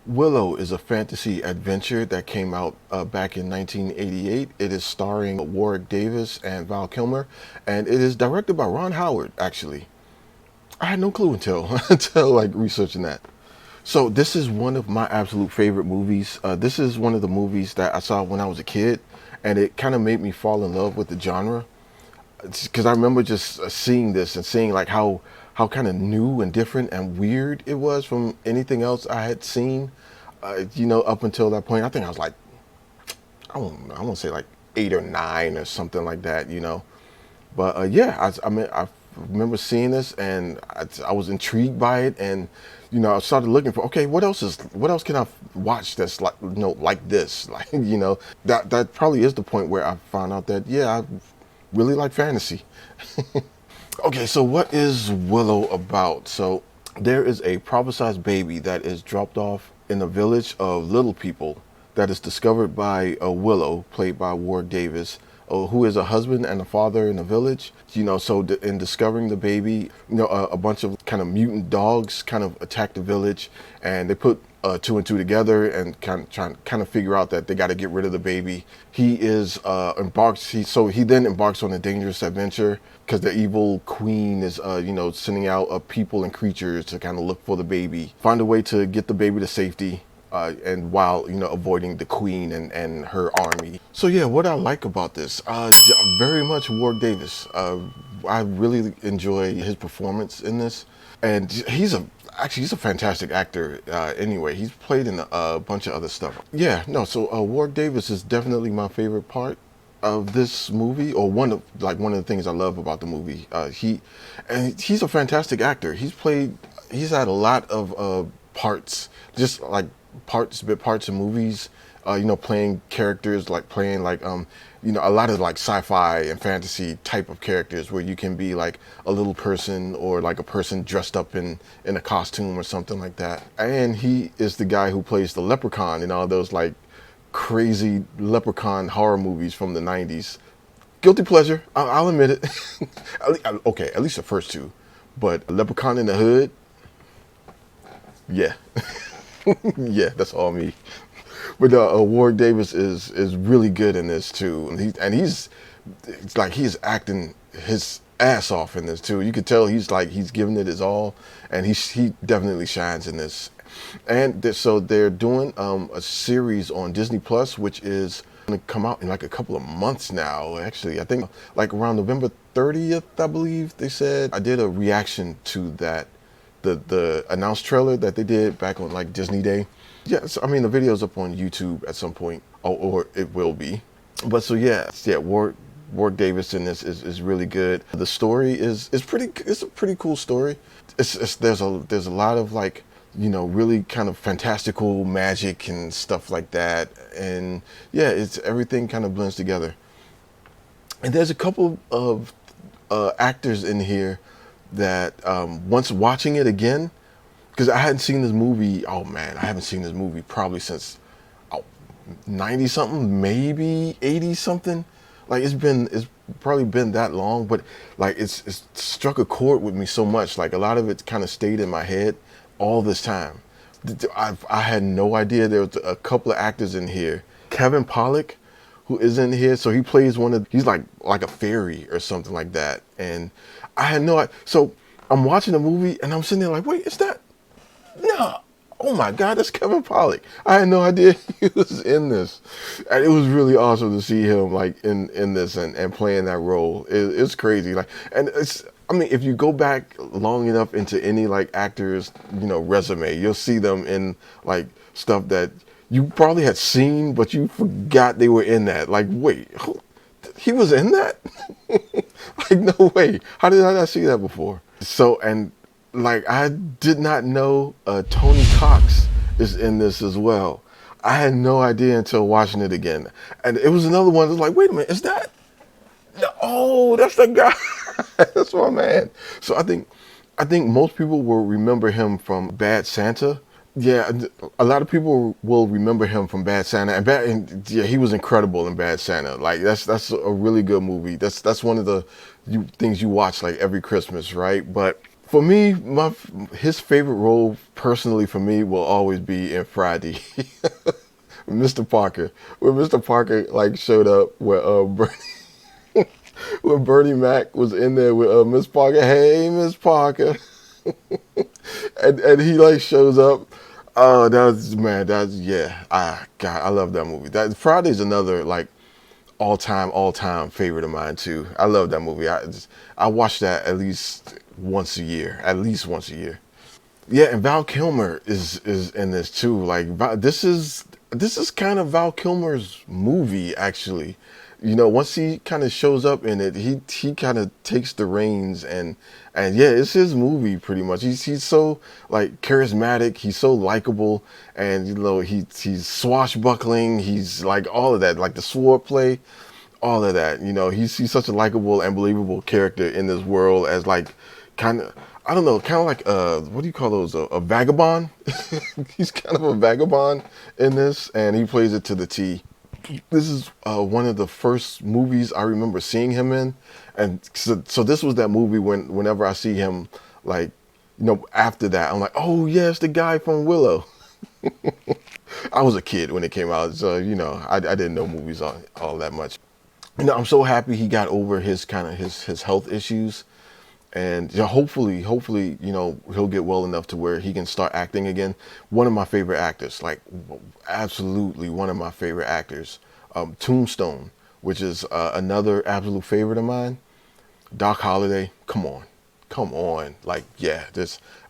Willow is a fantasy adventure that came out back in 1988. It is starring Warwick Davis and Val Kilmer, and it is directed by Ron Howard, actually. I had no clue until until like researching that. So this is one of my absolute favorite movies. This is one of the movies that I saw when I was a kid, and it kind of made me fall in love with the genre. Because I remember just seeing this and seeing like how kind of new and different and weird it was from anything else I had seen. Up until that point, I think I was like, I want to say like 8 or 9 or something like that. But yeah, I remember seeing this and I was intrigued by it, and I started looking for, okay, what else can I watch that's like like this, like that probably is the point where I found out that yeah, I really like fantasy. Okay, so what is Willow about? So there is a prophesized baby that is dropped off in a village of little people that is discovered by a Willow, played by Warwick Davis, who is a husband and a father in the village. In discovering the baby, a bunch of kind of mutant dogs kind of attack the village, and they put two and two together and kind of figure out that they got to get rid of the baby. He is he then embarks on a dangerous adventure because the evil queen is sending out people and creatures to kind of look for the baby, find a way to get the baby to safety. And while avoiding the queen and her army. So yeah, what I like about this, very much Warwick Davis. I really enjoy his performance in this, and he's a fantastic actor. Anyway, he's played in a bunch of other stuff. Yeah, no. So Warwick Davis is definitely my favorite part of this movie, or one of the things I love about the movie. He's a fantastic actor. He's had a lot of parts, just like bit parts in movies, playing characters, like playing a lot of like sci-fi and fantasy type of characters where you can be like a little person or like a person dressed up in a costume or something like that. And he is the guy who plays the leprechaun in all those like crazy leprechaun horror movies from the 90s. Guilty pleasure, I'll admit it. Okay, at least the first two, but Leprechaun in the Hood, yeah. Yeah, that's all me. But Warwick Davis is really good in this too, and he's acting his ass off in this too. You could tell he's giving it his all, and he definitely shines in this. And so they're doing a series on Disney Plus, which is going to come out in like a couple of months now. Actually, I think like around November 30th, I believe they said. I did a reaction to that. The announced trailer that they did back on like Disney Day. Yes, I mean the video's up on YouTube at some point, or it will be. But so yeah, Warwick Davis in this is really good. The story is pretty. It's a pretty cool story. There's a lot of like really kind of fantastical magic and stuff like that, and yeah, it's everything kind of blends together. And there's a couple of actors in here that once watching it again, because I hadn't seen this movie, oh man, I haven't seen this movie probably since 90 something, maybe 80 something. Like it's probably been that long, but like it's struck a chord with me so much. Like a lot of it kind of stayed in my head all this time. I had no idea there was a couple of actors in here. Kevin Pollak, who is in here, so he plays he's like a fairy or something like that. And I had no idea. So I'm watching the movie and I'm sitting there like, wait, is that? No. Oh my God, that's Kevin Pollak. I had no idea he was in this. And it was really awesome to see him like in this and playing that role. It's crazy. If you go back long enough into any like actor's, resume, you'll see them in like stuff that you probably had seen, but you forgot they were in that. Like, wait, he was in that? Like, no way. How did I not see that before? So, and like, I did not know Tony Cox is in this as well. I had no idea until watching it again. And it was another one that was like, wait a minute, is that? Oh, that's the guy. That's my man. So I think most people will remember him from Bad Santa. Yeah, a lot of people will remember him from Bad Santa, and yeah, he was incredible in Bad Santa. Like that's a really good movie. That's one of the things you watch like every Christmas, right? But For me, his favorite role personally for me will always be in Friday. Mr. Parker. When Mr. Parker like showed up where when Bernie Mac was in there with Miss Parker, hey Miss Parker, and he like shows up. Oh, that was man. That's yeah. God, I love that movie. That Friday's another like all time favorite of mine too. I love that movie. I watch that at least once a year. At least once a year. Yeah, and Val Kilmer is in this too. Like this is kind of Val Kilmer's movie actually. You know, once he kind of shows up in it, he kind of takes the reins and yeah, it's his movie pretty much. He's so like charismatic, he's so likable, and you know he's swashbuckling, he's like all of that, like the sword play, all of that. You know, he's such a likable and believable character in this world as like kind of I don't know, kind of like what do you call those? A vagabond. He's kind of a vagabond in this, and he plays it to the T. This is one of the first movies I remember seeing him in, and so this was that movie whenever I see him, like, you know, after that I'm like, oh yes, the guy from Willow. I was a kid when it came out, so you know I didn't know movies all that much. You know, I'm so happy he got over his kind of his health issues, and you know, hopefully, you know, he'll get well enough to where he can start acting again. One of my favorite actors, like absolutely one of my favorite actors, Tombstone, which is another absolute favorite of mine. Doc Holliday, come on, like yeah,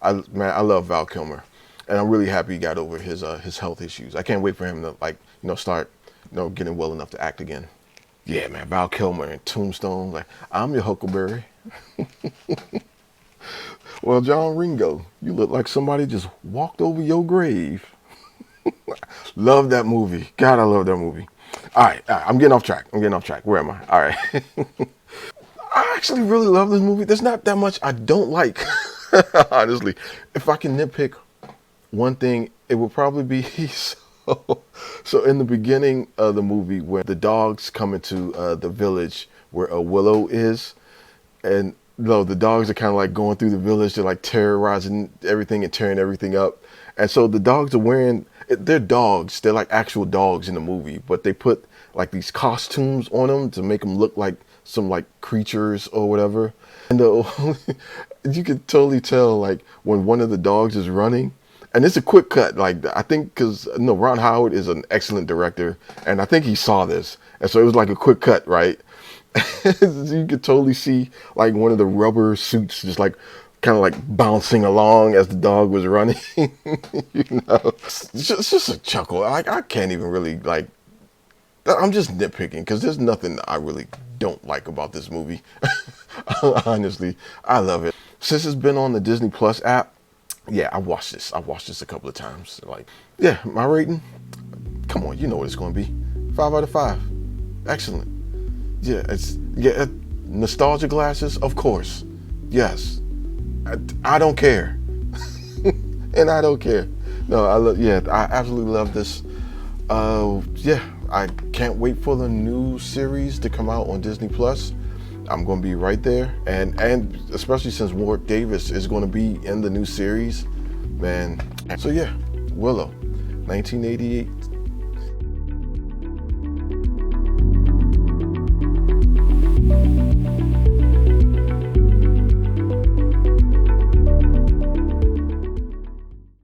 I love Val Kilmer, and I'm really happy he got over his health issues. I can't wait for him to like you know start you know getting well enough to act again. Yeah, man, Val Kilmer and Tombstone, like I'm your Huckleberry. Well, John Ringo, you look like somebody just walked over your grave. Love that movie. God, I love that movie. All right, I'm getting off track. Where am I? All right. I actually really love this movie. There's not that much I don't like, honestly. If I can nitpick one thing, it would probably be so in the beginning of the movie when the dogs come into the village where Willow is, and you know, the dogs are kind of like going through the village, they're like terrorizing everything and tearing everything up. And so the dogs are wearing, they're dogs, they're like actual dogs in the movie, but they put like these costumes on them to make them look like some like creatures or whatever. And you could totally tell like when one of the dogs is running, and it's a quick cut. Like I think because you know, Ron Howard is an excellent director, and I think he saw this, and so it was like a quick cut, right? You could totally see like one of the rubber suits just like kind of like bouncing along as the dog was running. You know, it's just a chuckle. Like I can't even really like. I'm just nitpicking because there's nothing I really don't like about this movie. Honestly, I love it. Since it's been on the Disney Plus app, yeah, I watched this. I watched this a couple of times. Like, yeah, my rating. Come on, you know what it's going to be. 5 out of 5. Excellent. Yeah, nostalgia glasses, of course. Yes, I don't care, and I don't care. No, I absolutely love this. Yeah, I can't wait for the new series to come out on Disney Plus. I'm going to be right there, and especially since Warwick Davis is going to be in the new series, man. So yeah, Willow, 1988